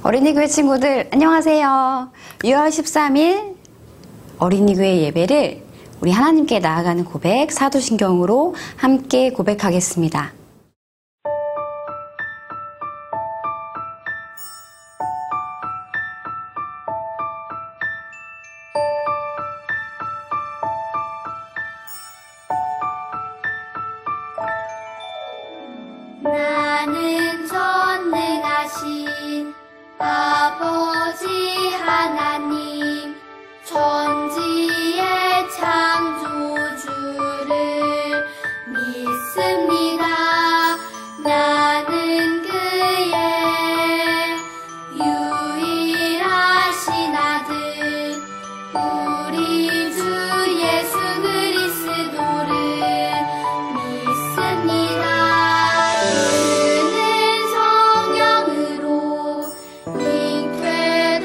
어린이교회 친구들 안녕하세요. 6월 13일 어린이교회 예배를 우리 하나님께 나아가는 고백 사도신경으로 함께 고백하겠습니다. 나는 전능하신 아버지 하나님 천지의 창조주를 믿습니다. 나는 그의 유일하신 아들 우리 주 예수 그리스도를 믿습니다. 그는 성령으로 잉태되어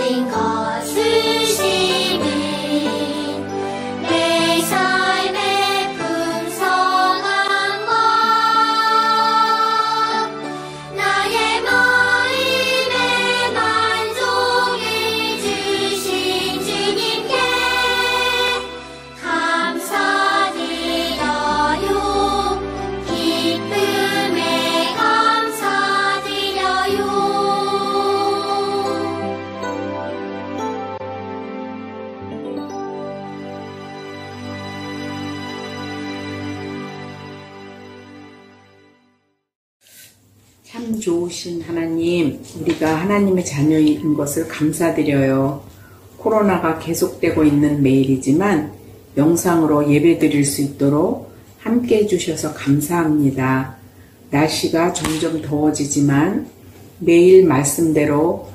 모든 것을 심히 내 삶의 풍성한 것 나의 마음의 만족해 주신 주님께 감사드려요 기쁨에 감사드려요. 참 좋으신 하나님, 우리가 하나님의 자녀인 것을 감사드려요. 코로나가 계속되고 있는 매일이지만 영상으로 예배드릴 수 있도록 함께 해주셔서 감사합니다. 날씨가 점점 더워지지만 매일 말씀대로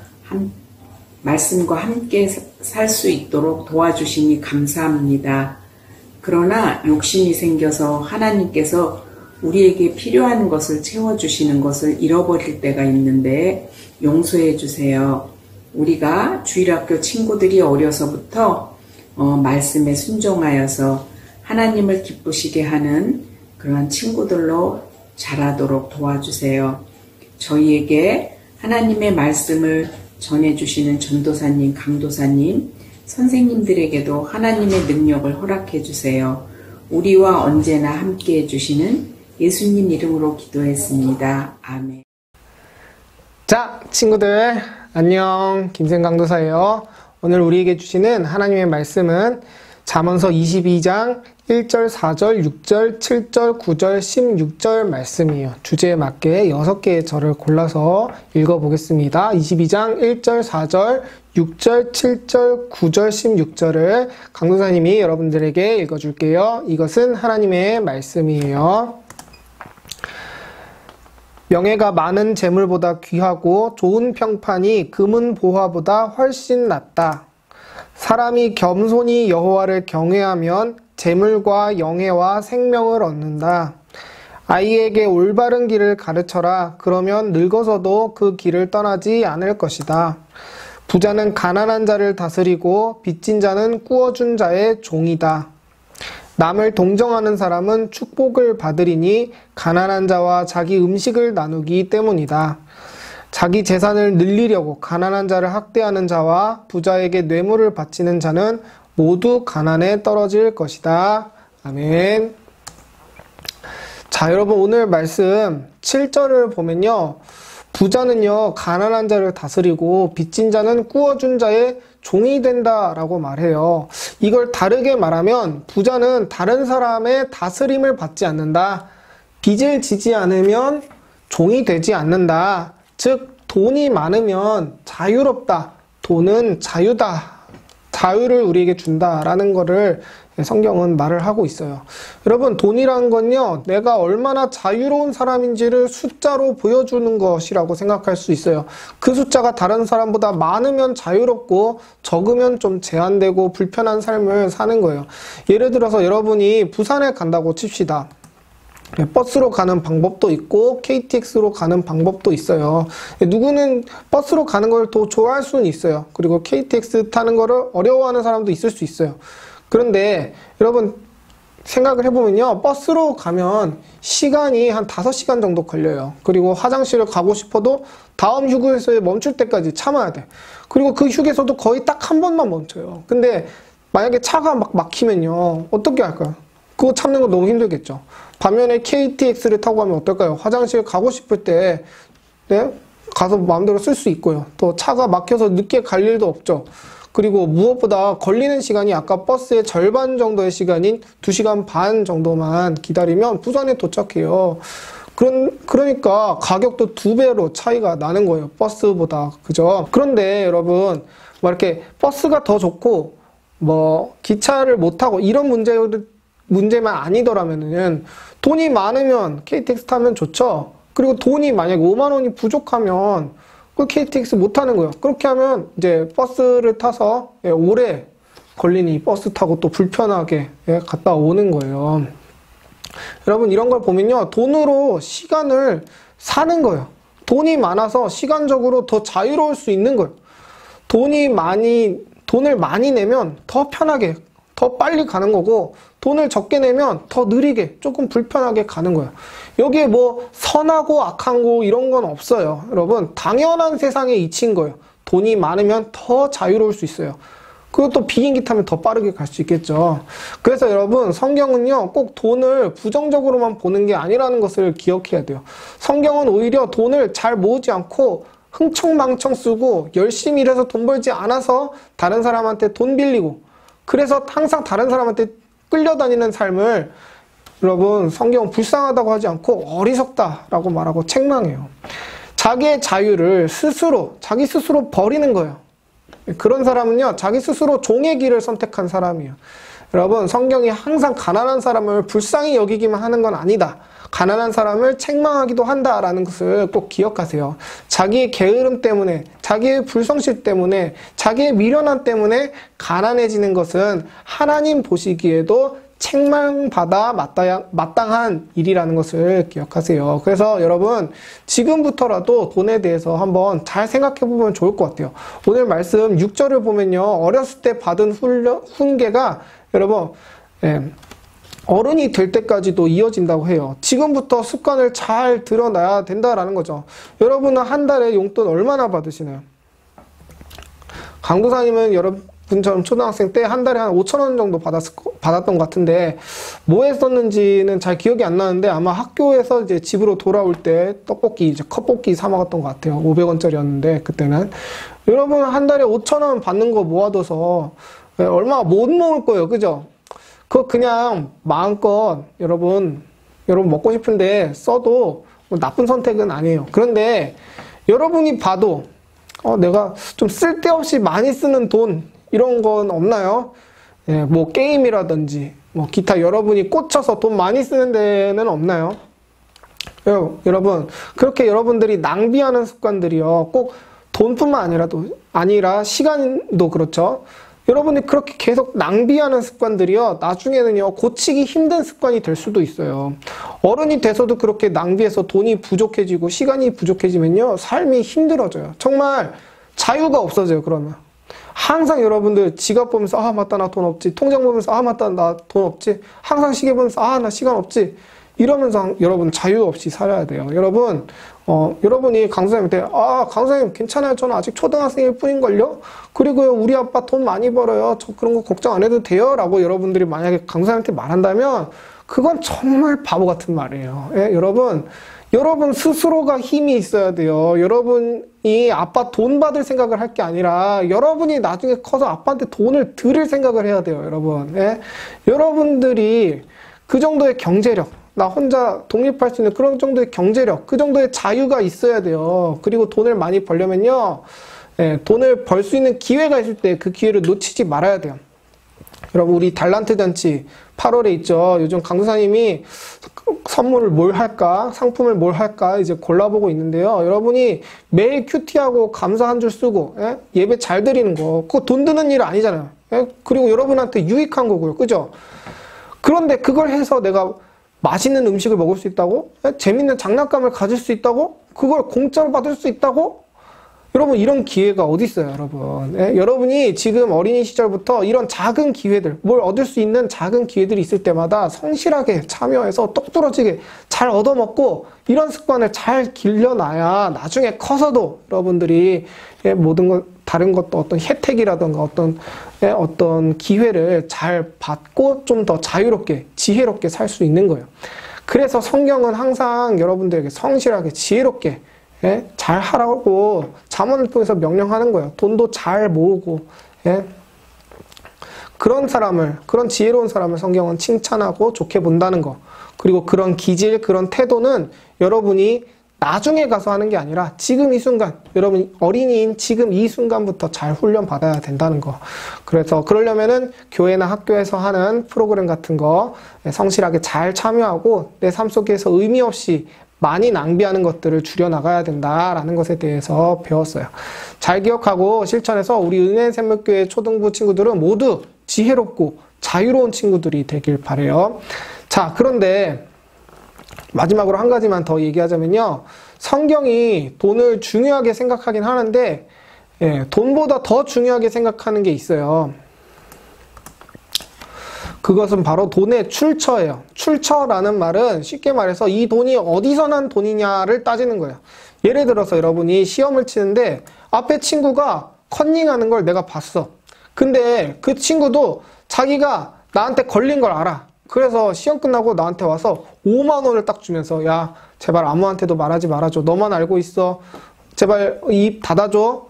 말씀과 함께 살 수 있도록 도와주시니 감사합니다. 그러나 욕심이 생겨서 하나님께서 우리에게 필요한 것을 채워주시는 것을 잃어버릴 때가 있는데 용서해 주세요. 우리가 주일학교 친구들이 어려서부터 말씀에 순종하여서 하나님을 기쁘시게 하는 그런 친구들로 자라도록 도와주세요. 저희에게 하나님의 말씀을 전해주시는 전도사님, 강도사님, 선생님들에게도 하나님의 능력을 허락해 주세요. 우리와 언제나 함께 해주시는 예수님 이름으로 기도했습니다. 아멘. 자, 친구들 안녕. 김생 강도사예요. 오늘 우리에게 주시는 하나님의 말씀은 잠언서 22장 1절, 4절, 6절, 7절, 9절, 16절 말씀이에요. 주제에 맞게 6개의 절을 골라서 읽어보겠습니다. 22장 1절, 4절, 6절, 7절, 9절, 16절을 강도사님이 여러분들에게 읽어줄게요. 이것은 하나님의 말씀이에요. 명예가 많은 재물보다 귀하고 좋은 평판이 금은 보화보다 훨씬 낫다. 사람이 겸손히 여호와를 경외하면 재물과 영예와 생명을 얻는다. 아이에게 올바른 길을 가르쳐라. 그러면 늙어서도 그 길을 떠나지 않을 것이다. 부자는 가난한 자를 다스리고 빚진 자는 꾸어준 자의 종이다. 남을 동정하는 사람은 축복을 받으리니 가난한 자와 자기 음식을 나누기 때문이다. 자기 재산을 늘리려고 가난한 자를 학대하는 자와 부자에게 뇌물을 바치는 자는 모두 가난에 떨어질 것이다. 아멘. 자, 여러분 오늘 말씀 7절을 보면요. 부자는요, 가난한 자를 다스리고 빚진 자는 꾸어준 자의 종이 된다라고 말해요. 이걸 다르게 말하면 부자는 다른 사람의 다스림을 받지 않는다. 빚을 지지 않으면 종이 되지 않는다. 즉 돈이 많으면 자유롭다. 돈은 자유다. 자유를 우리에게 준다라는 거를 성경은 말을 하고 있어요. 여러분, 돈이라는 건요, 내가 얼마나 자유로운 사람인지를 숫자로 보여주는 것이라고 생각할 수 있어요. 그 숫자가 다른 사람보다 많으면 자유롭고 적으면 좀 제한되고 불편한 삶을 사는 거예요. 예를 들어서 여러분이 부산에 간다고 칩시다. 버스로 가는 방법도 있고 KTX로 가는 방법도 있어요. 누구는 버스로 가는 걸 더 좋아할 수는 있어요. 그리고 KTX 타는 거를 어려워하는 사람도 있을 수 있어요. 그런데 여러분 생각을 해보면요, 버스로 가면 시간이 한 5시간 정도 걸려요. 그리고 화장실을 가고 싶어도 다음 휴게소에 멈출 때까지 참아야 돼. 그리고 그 휴게소도 거의 딱 한 번만 멈춰요. 근데 만약에 차가 막 막히면요, 어떻게 할까요? 그거 참는 거 너무 힘들겠죠. 반면에 KTX를 타고 가면 어떨까요? 화장실 가고 싶을 때 네? 가서 마음대로 쓸 수 있고요. 또 차가 막혀서 늦게 갈 일도 없죠. 그리고 무엇보다 걸리는 시간이 아까 버스의 절반 정도의 시간인 2시간 반 정도만 기다리면 부산에 도착해요. 그러니까 가격도 2배로 차이가 나는 거예요. 버스보다. 그죠? 그런데 여러분, 뭐 이렇게 버스가 더 좋고 뭐 기차를 못 타고 이런 문제만 아니더라면은 돈이 많으면 KTX 타면 좋죠. 그리고 돈이 만약에 5만 원이 부족하면 그 KTX 못 타는 거예요. 그렇게 하면 이제 버스를 타서 오래 걸리니 버스 타고 또 불편하게 갔다 오는 거예요. 여러분 이런 걸 보면요, 돈으로 시간을 사는 거예요. 돈이 많아서 시간적으로 더 자유로울 수 있는 거예요. 돈을 많이 내면 더 편하게, 더 빨리 가는 거고, 돈을 적게 내면 더 느리게, 조금 불편하게 가는 거예요. 여기에 뭐 선하고 악한 거 이런 건 없어요. 여러분, 당연한 세상의 이치인 거예요. 돈이 많으면 더 자유로울 수 있어요. 그리고 또 비행기 타면 더 빠르게 갈 수 있겠죠. 그래서 여러분, 성경은요, 꼭 돈을 부정적으로만 보는 게 아니라는 것을 기억해야 돼요. 성경은 오히려 돈을 잘 모으지 않고 흥청망청 쓰고 열심히 일해서 돈 벌지 않아서 다른 사람한테 돈 빌리고, 그래서 항상 다른 사람한테 끌려다니는 삶을 여러분, 성경은 불쌍하다고 하지 않고 어리석다라고 말하고 책망해요. 자기의 자유를 자기 스스로 버리는 거예요. 그런 사람은요, 자기 스스로 종의 길을 선택한 사람이에요. 여러분, 성경이 항상 가난한 사람을 불쌍히 여기기만 하는 건 아니다. 가난한 사람을 책망하기도 한다라는 것을 꼭 기억하세요. 자기의 게으름 때문에, 자기의 불성실 때문에, 자기의 미련함 때문에 가난해지는 것은 하나님 보시기에도 책망받아 마땅한 일이라는 것을 기억하세요. 그래서 여러분, 지금부터라도 돈에 대해서 한번 잘 생각해 보면 좋을 것 같아요. 오늘 말씀 6절을 보면요, 어렸을 때 받은 훈계가 여러분, 어른이 될 때까지도 이어진다고 해요. 지금부터 습관을 잘 들여놔야 된다라는 거죠. 여러분은 한 달에 용돈 얼마나 받으시나요? 강도사님은 여러분처럼 초등학생 때 한 달에 한 5,000원 정도 받았던 것 같은데, 뭐 했었는지는 잘 기억이 안 나는데, 아마 학교에서 이제 집으로 돌아올 때 컵볶이 사 먹었던 것 같아요. 500원짜리였는데, 그때는. 여러분 한 달에 5,000원 받는 거 모아둬서 얼마 못 먹을 거예요. 그죠? 그거 그냥 마음껏 여러분 먹고 싶은데 써도 뭐 나쁜 선택은 아니에요. 그런데 여러분이 봐도 내가 좀 쓸데없이 많이 쓰는 돈 이런 건 없나요? 뭐 게임이라든지 뭐 기타 여러분이 꽂혀서 돈 많이 쓰는 데는 없나요? 여러분, 그렇게 여러분들이 낭비하는 습관들이요, 꼭 돈뿐만 아니라 시간도 그렇죠. 여러분이 그렇게 계속 낭비하는 습관들이요, 나중에는요, 고치기 힘든 습관이 될 수도 있어요. 어른이 돼서도 그렇게 낭비해서 돈이 부족해지고 시간이 부족해지면요, 삶이 힘들어져요. 정말 자유가 없어져요. 그러면 항상 여러분들 지갑 보면서 아 맞다 나 돈 없지, 통장 보면서 아 맞다 나 돈 없지, 항상 시계 보면서 아 나 시간 없지, 이러면서 여러분 자유 없이 살아야 돼요. 여러분, 여러분이 강사님한테 강사님 괜찮아요, 저는 아직 초등학생일 뿐인걸요, 그리고요 우리 아빠 돈 많이 벌어요, 저 그런 거 걱정 안 해도 돼요 라고 여러분들이 만약에 강사님한테 말한다면 그건 정말 바보 같은 말이에요. 여러분 스스로가 힘이 있어야 돼요. 여러분이 아빠 돈 받을 생각을 할 게 아니라 여러분이 나중에 커서 아빠한테 돈을 드릴 생각을 해야 돼요. 여러분들이 그 정도의 경제력, 나 혼자 독립할 수 있는 그런 정도의 경제력, 그 정도의 자유가 있어야 돼요. 그리고 돈을 많이 벌려면요, 돈을 벌 수 있는 기회가 있을 때 그 기회를 놓치지 말아야 돼요. 여러분, 우리 달란트 잔치 8월에 있죠. 요즘 강사님이 선물을 뭘 할까, 상품을 뭘 할까 이제 골라보고 있는데요. 여러분이 매일 큐티하고 감사 한 줄 쓰고 예배 잘 드리는 거, 그거 돈 드는 일 아니잖아요. 그리고 여러분한테 유익한 거고요. 그죠? 그런데 그걸 해서 내가 맛있는 음식을 먹을 수 있다고? 재밌는 장난감을 가질 수 있다고? 그걸 공짜로 받을 수 있다고? 여러분, 이런 기회가 어디 있어요, 여러분. 여러분이 지금 어린이 시절부터 이런 작은 기회들, 뭘 얻을 수 있는 작은 기회들이 있을 때마다 성실하게 참여해서 똑부러지게 잘 얻어먹고 이런 습관을 잘 길러놔야 나중에 커서도 여러분들이 모든 것, 다른 것도 어떤 혜택이라든가 어떤 기회를 잘 받고 좀 더 자유롭게, 지혜롭게 살 수 있는 거예요. 그래서 성경은 항상 여러분들에게 성실하게, 지혜롭게 잘 하라고 잠언을 통해서 명령하는 거예요. 돈도 잘 모으고, 그런 지혜로운 사람을 성경은 칭찬하고 좋게 본다는 거. 그리고 그런 기질, 그런 태도는 여러분이 나중에 가서 하는 게 아니라 지금 이 순간, 여러분 어린이인 지금 이 순간부터 잘 훈련 받아야 된다는 거. 그래서 그러려면은 교회나 학교에서 하는 프로그램 같은 거 성실하게 잘 참여하고 내 삶 속에서 의미 없이 많이 낭비하는 것들을 줄여나가야 된다라는 것에 대해서 배웠어요. 잘 기억하고 실천해서 우리 은혜샘물교회 초등부 친구들은 모두 지혜롭고 자유로운 친구들이 되길 바라요. 자, 그런데 마지막으로 한 가지만 더 얘기하자면요, 성경이 돈을 중요하게 생각하긴 하는데 예, 돈보다 더 중요하게 생각하는 게 있어요. 그것은 바로 돈의 출처예요. 출처라는 말은 쉽게 말해서 이 돈이 어디서 난 돈이냐를 따지는 거예요. 예를 들어서 여러분이 시험을 치는데 앞에 친구가 컨닝하는 걸 내가 봤어. 근데 그 친구도 자기가 나한테 걸린 걸 알아. 그래서 시험 끝나고 나한테 와서 5만 원을 딱 주면서 야, 제발 아무한테도 말하지 말아줘. 너만 알고 있어. 제발 입 닫아줘.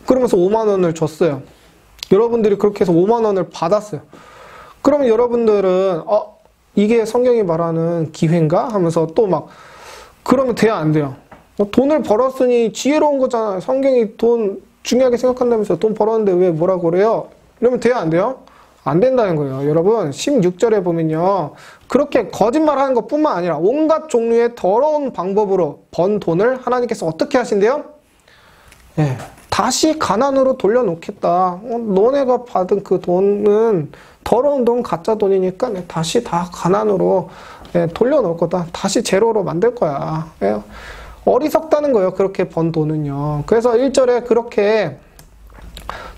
그러면서 5만 원을 줬어요. 여러분들이 그렇게 해서 5만 원을 받았어요. 그러면 여러분들은 이게 성경이 말하는 기회인가? 하면서 또 막 그러면 돼야 안 돼요? 돈을 벌었으니 지혜로운 거잖아요. 성경이 돈 중요하게 생각한다면서 돈 벌었는데 왜 뭐라고 그래요? 이러면 돼야 안 돼요? 안 된다는 거예요. 여러분 16절에 보면요. 그렇게 거짓말하는 것뿐만 아니라 온갖 종류의 더러운 방법으로 번 돈을 하나님께서 어떻게 하신대요? 예, 다시 가난으로 돌려놓겠다. 너네가 받은 그 돈은 더러운 돈, 가짜 돈이니까 다시 다 가난으로 돌려놓을 거다. 다시 제로로 만들 거야. 예, 어리석다는 거예요. 그렇게 번 돈은요. 그래서 1절에 그렇게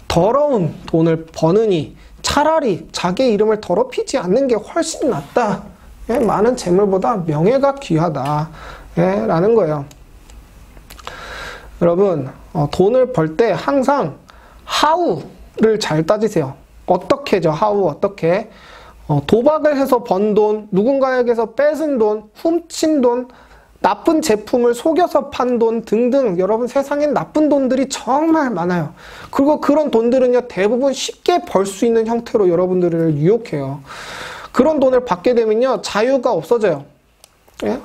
더러운 돈을 버느니 차라리 자기 이름을 더럽히지 않는 게 훨씬 낫다. 예, 많은 재물보다 명예가 귀하다. 예, 라는 거예요. 여러분, 돈을 벌 때 항상 하우를 잘 따지세요. 어떻게죠? 하우 어떻게? 도박을 해서 번 돈, 누군가에게서 뺏은 돈, 훔친 돈, 나쁜 제품을 속여서 판 돈 등등 여러분 세상엔 나쁜 돈들이 정말 많아요. 그리고 그런 돈들은요 대부분 쉽게 벌 수 있는 형태로 여러분들을 유혹해요. 그런 돈을 받게 되면요 자유가 없어져요. 예?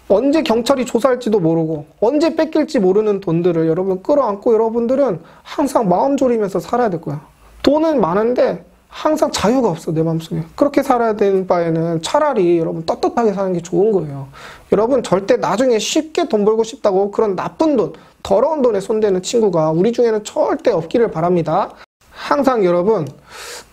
언제 경찰이 조사할지도 모르고 언제 뺏길지 모르는 돈들을 여러분 끌어안고 여러분들은 항상 마음 졸이면서 살아야 될 거야. 돈은 많은데 항상 자유가 없어 내 마음속에. 그렇게 살아야 되는 바에는 차라리 여러분 떳떳하게 사는 게 좋은 거예요. 여러분 절대 나중에 쉽게 돈 벌고 싶다고 그런 나쁜 돈, 더러운 돈에 손대는 친구가 우리 중에는 절대 없기를 바랍니다. 항상 여러분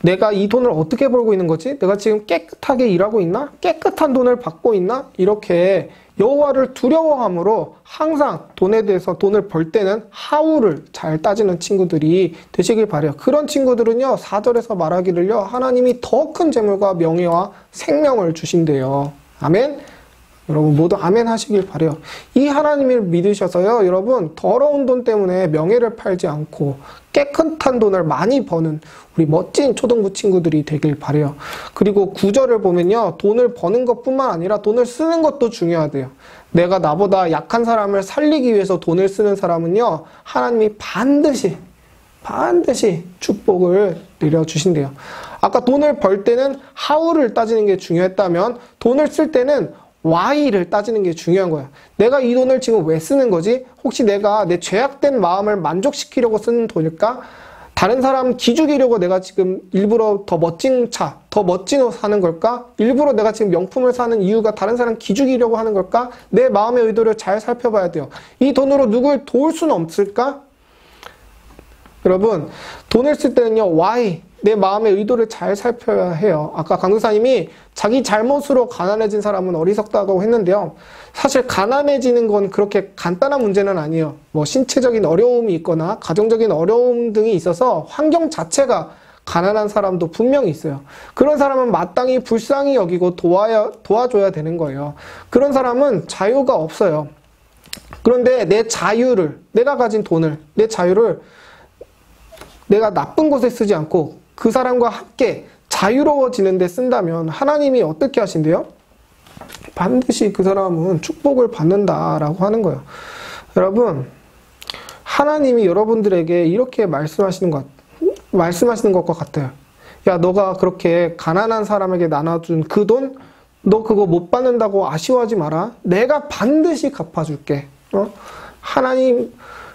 내가 이 돈을 어떻게 벌고 있는 거지? 내가 지금 깨끗하게 일하고 있나? 깨끗한 돈을 받고 있나? 이렇게 여호와를 두려워함으로 항상 돈에 대해서 돈을 벌 때는 하우를 잘 따지는 친구들이 되시길 바라요. 그런 친구들은요 4절에서 말하기를요 하나님이 더 큰 재물과 명예와 생명을 주신대요. 아멘. 여러분 모두 아멘 하시길 바라요. 이 하나님을 믿으셔서요 여러분 더러운 돈 때문에 명예를 팔지 않고 깨끗한 돈을 많이 버는 우리 멋진 초등부 친구들이 되길 바라요. 그리고 9절을 보면요 돈을 버는 것뿐만 아니라 돈을 쓰는 것도 중요하대요. 내가 나보다 약한 사람을 살리기 위해서 돈을 쓰는 사람은요 하나님이 반드시 축복을 내려주신대요. 아까 돈을 벌 때는 how를 따지는 게 중요했다면 돈을 쓸 때는 why를 따지는 게 중요한 거야. 내가 이 돈을 지금 왜 쓰는 거지? 혹시 내가 내 죄악된 마음을 만족시키려고 쓰는 돈일까? 다른 사람 기죽이려고 내가 지금 일부러 더 멋진 차, 더 멋진 옷 사는 걸까? 일부러 내가 지금 명품을 사는 이유가 다른 사람 기죽이려고 하는 걸까? 내 마음의 의도를 잘 살펴봐야 돼요. 이 돈으로 누굴 도울 수는 없을까? 여러분, 돈을 쓸 때는요, why? 내 마음의 의도를 잘 살펴야 해요. 아까 강도사님이 자기 잘못으로 가난해진 사람은 어리석다고 했는데요. 사실 가난해지는 건 그렇게 간단한 문제는 아니에요. 뭐 신체적인 어려움이 있거나 가정적인 어려움 등이 있어서 환경 자체가 가난한 사람도 분명히 있어요. 그런 사람은 마땅히 불쌍히 여기고 도와줘야 되는 거예요. 그런 사람은 자유가 없어요. 그런데 내 자유를, 내가 가진 돈을, 내 자유를 내가 나쁜 곳에 쓰지 않고 그 사람과 함께 자유로워지는 데 쓴다면 하나님이 어떻게 하신대요? 반드시 그 사람은 축복을 받는다라고 하는 거예요. 여러분, 하나님이 여러분들에게 이렇게 말씀하시는 것과 같아요. 야, 너가 그렇게 가난한 사람에게 나눠준 그 돈, 너 그거 못 받는다고 아쉬워하지 마라. 내가 반드시 갚아줄게.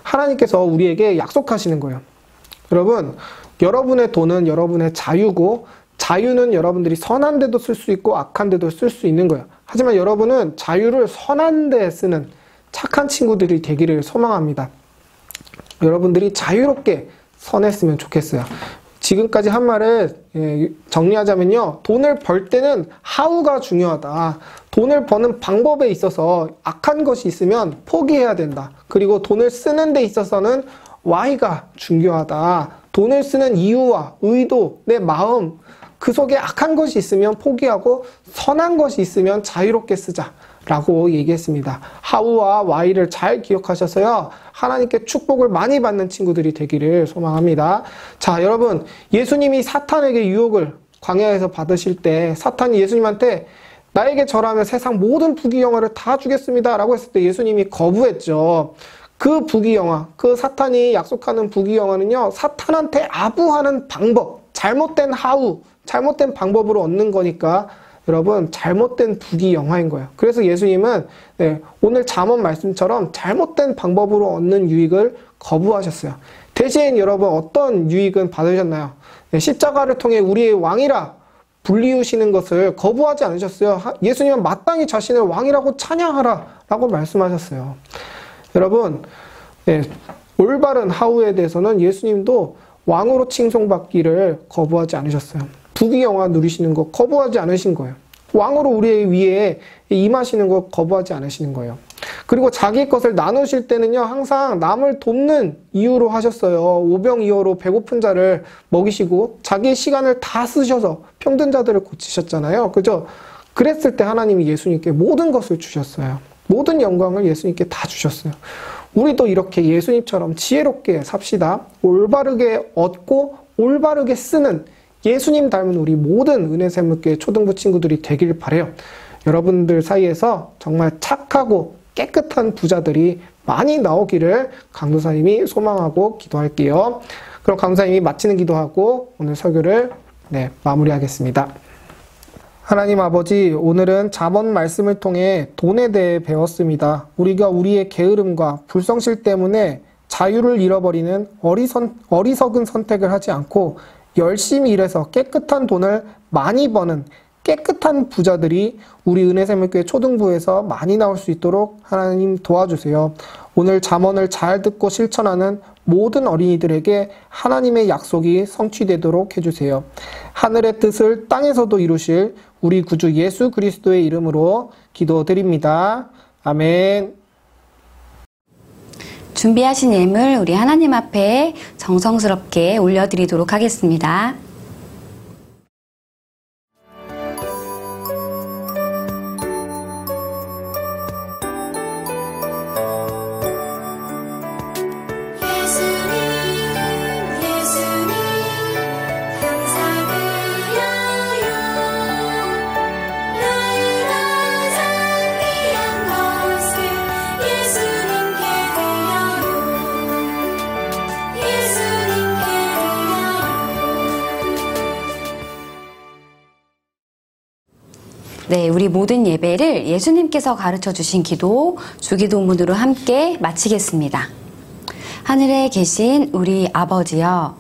하나님께서 우리에게 약속하시는 거예요. 여러분, 여러분의 돈은 여러분의 자유고 자유는 여러분들이 선한 데도 쓸 수 있고 악한 데도 쓸 수 있는 거예요. 하지만 여러분은 자유를 선한 데에 쓰는 착한 친구들이 되기를 소망합니다. 여러분들이 자유롭게 선했으면 좋겠어요. 지금까지 한 말을 정리하자면요. 돈을 벌 때는 how가 중요하다. 돈을 버는 방법에 있어서 악한 것이 있으면 포기해야 된다. 그리고 돈을 쓰는 데 있어서는 why가 중요하다. 돈을 쓰는 이유와 의도, 내 마음, 그 속에 악한 것이 있으면 포기하고 선한 것이 있으면 자유롭게 쓰자 라고 얘기했습니다. how와 why를 잘 기억하셔서요, 하나님께 축복을 많이 받는 친구들이 되기를 소망합니다. 자, 여러분, 예수님이 사탄에게 유혹을 광야에서 받으실 때 사탄이 예수님한테 나에게 절하면 세상 모든 부귀영화를 다 주겠습니다 라고 했을 때 예수님이 거부했죠. 그 부귀영화, 그 사탄이 약속하는 부귀영화는요, 사탄한테 아부하는 방법, 잘못된 how, 잘못된 방법으로 얻는 거니까 여러분, 잘못된 부귀영화인 거예요. 그래서 예수님은 오늘 잠언 말씀처럼 잘못된 방법으로 얻는 유익을 거부하셨어요. 대신 여러분, 어떤 유익은 받으셨나요? 십자가를 통해 우리의 왕이라 불리우시는 것을 거부하지 않으셨어요. 예수님은 마땅히 자신을 왕이라고 찬양하라 라고 말씀하셨어요. 여러분, 올바른 how에 대해서는 예수님도 왕으로 칭송받기를 거부하지 않으셨어요. 부귀영화 누리시는 거 거부하지 않으신 거예요. 왕으로 우리의 위에 임하시는 거 거부하지 않으시는 거예요. 그리고 자기 것을 나누실 때는요, 항상 남을 돕는 이유로 하셨어요. 오병이어로 배고픈 자를 먹이시고 자기의 시간을 다 쓰셔서 병든 자들을 고치셨잖아요. 그죠? 그랬을 때 하나님이 예수님께 모든 것을 주셨어요. 모든 영광을 예수님께 다 주셨어요. 우리도 이렇게 예수님처럼 지혜롭게 삽시다. 올바르게 얻고 올바르게 쓰는 예수님 닮은 우리 모든 은혜샘물교회 초등부 친구들이 되길 바라요. 여러분들 사이에서 정말 착하고 깨끗한 부자들이 많이 나오기를 강도사님이 소망하고 기도할게요. 그럼 강도사님이 마치는 기도하고 오늘 설교를 마무리하겠습니다. 하나님 아버지, 오늘은 잠언 말씀을 통해 돈에 대해 배웠습니다. 우리가 우리의 게으름과 불성실 때문에 자유를 잃어버리는 어리석은 선택을 하지 않고 열심히 일해서 깨끗한 돈을 많이 버는 깨끗한 부자들이 우리 은혜샘물교회 초등부에서 많이 나올 수 있도록 하나님 도와주세요. 오늘 잠언을 잘 듣고 실천하는 모든 어린이들에게 하나님의 약속이 성취되도록 해주세요. 하늘의 뜻을 땅에서도 이루실 우리 구주 예수 그리스도의 이름으로 기도드립니다. 아멘. 준비하신 예물 우리 하나님 앞에 정성스럽게 올려드리도록 하겠습니다. 네, 우리 모든 예배를 예수님께서 가르쳐 주신 기도, 주기도문으로 함께 마치겠습니다. 하늘에 계신 우리 아버지여,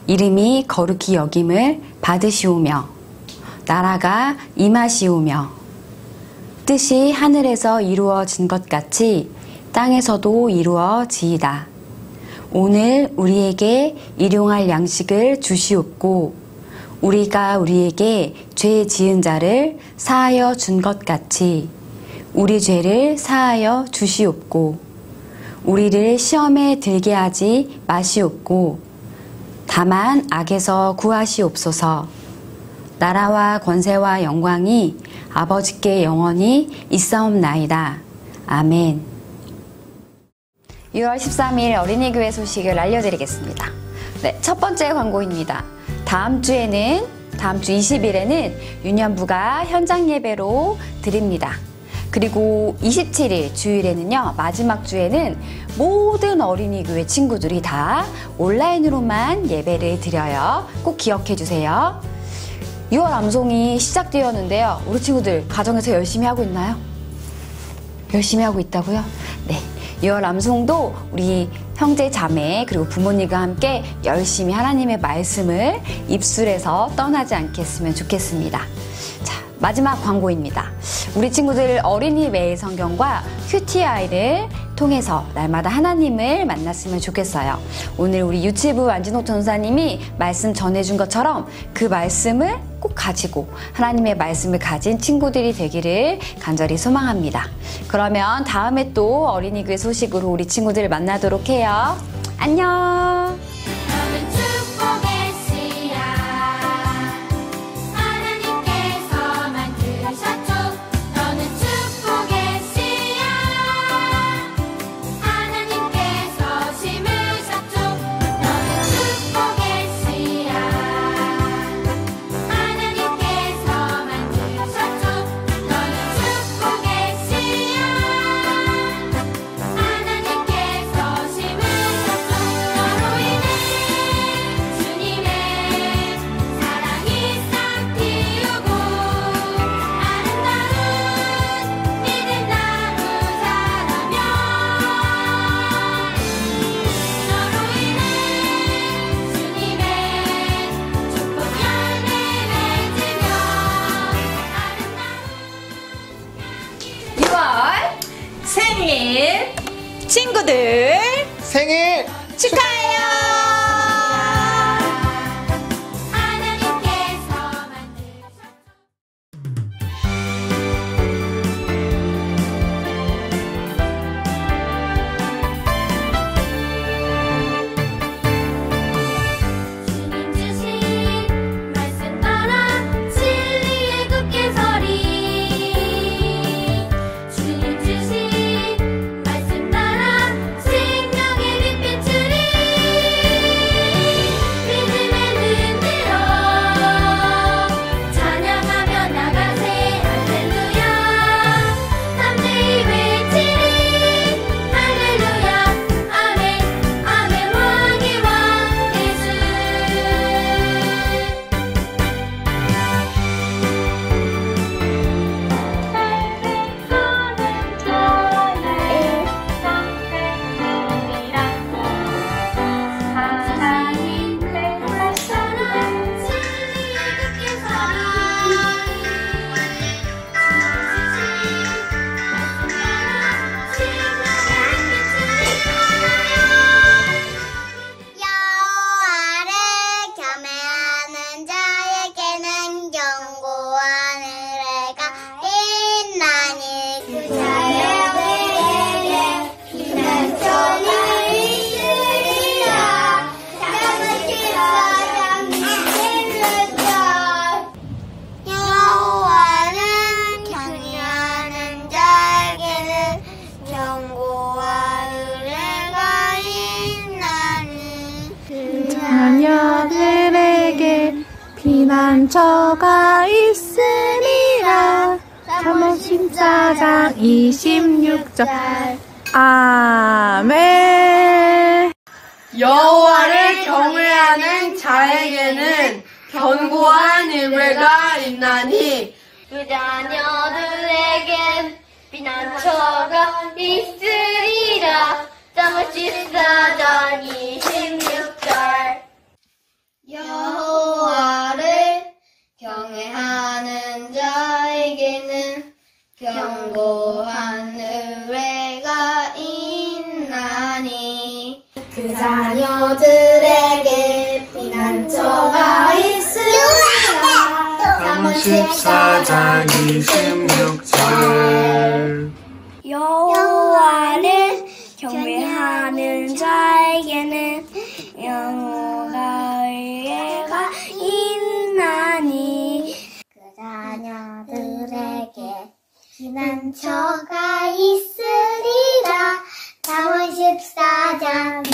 이름이 거룩히 여김을 받으시오며, 나라가 임하시오며, 뜻이 하늘에서 이루어진 것 같이 땅에서도 이루어지이다. 오늘 우리에게 일용할 양식을 주시옵고, 우리가 우리에게 죄 지은 자를 사하여 준 것 같이 우리 죄를 사하여 주시옵고, 우리를 시험에 들게 하지 마시옵고, 다만 악에서 구하시옵소서. 나라와 권세와 영광이 아버지께 영원히 있사옵나이다. 아멘. 6월 13일 어린이교회 소식을 알려드리겠습니다. 네, 첫 번째 광고입니다. 다음 주 20일에는 유년부가 현장 예배로 드립니다. 그리고 27일 주일에는요, 마지막 주에는 모든 어린이교회 친구들이 다 온라인으로만 예배를 드려요. 꼭 기억해 주세요. 6월 암송이 시작되었는데요. 우리 친구들 가정에서 열심히 하고 있나요? 열심히 하고 있다고요? 네. 6월 암송도 우리 형제 자매 그리고 부모님과 함께 열심히 하나님의 말씀을 입술에서 떠나지 않겠으면 좋겠습니다. 자, 마지막 광고입니다. 우리 친구들 어린이 매일 성경과 QTI를 통해서 날마다 하나님을 만났으면 좋겠어요. 오늘 우리 유치부 안진옥 전사님이 말씀 전해준 것처럼 그 말씀을 꼭 가지고 하나님의 말씀을 가진 친구들이 되기를 간절히 소망합니다. 그러면 다음에 또 어린이교회 소식으로 우리 친구들 만나도록 해요. 안녕. 너는 축복의 씨앗 하나님께서 만드셨죠. 너는 축복의 씨앗 하나님께서 심으셨죠. 너는 축복의 씨앗 하나님께서 만드셨죠. 너는 축복의 씨앗 하나님께서 심으셨죠. 너로 인해 주님의 사랑이 싹 틔우고 아름다운 믿음 나무 자라며 너로 인해 주님의 축복 열매 맺으며 아름다운 6월 생일 친구들 생일 축하해요. 하나님께서 만드셨죠. 주님 주신 말씀 따라 진리의 굳게 서리 주님 주신 말씀 따라 생명의 빛 비추리 믿음의 눈으로 찬양하며 나가세 할렐루야 담대히 외치리 할렐루야 아멘 아멘 왕의 왕 예수 사랑이 내 사랑 진리의 굳게 여호와를 경외하는 자에게는 견고한 은혜가 있나니 그 자에게 피난처가 있으리라. 여호와를 경외하는 자에게는 견고한 은혜가 있나니 자녀들에게 피난처가 있으리라. 잠언 14장 26절. 아멘. 여호와를 경외하는 자에게는 견고한 은혜가 있나니 그 자녀들에겐 피난처가 있으리라. 잠언 14장 26절. 여호와를 경외하는 자에게는 견고한 은혜가 있나니 그 자녀들에게 피난처가 있으리라. 잠언 14장 26절. 여호와를 경외하는 자에게는 영원한 은혜가 있나니 그 자녀들에게 피난처가 있으리라. 잠언 14장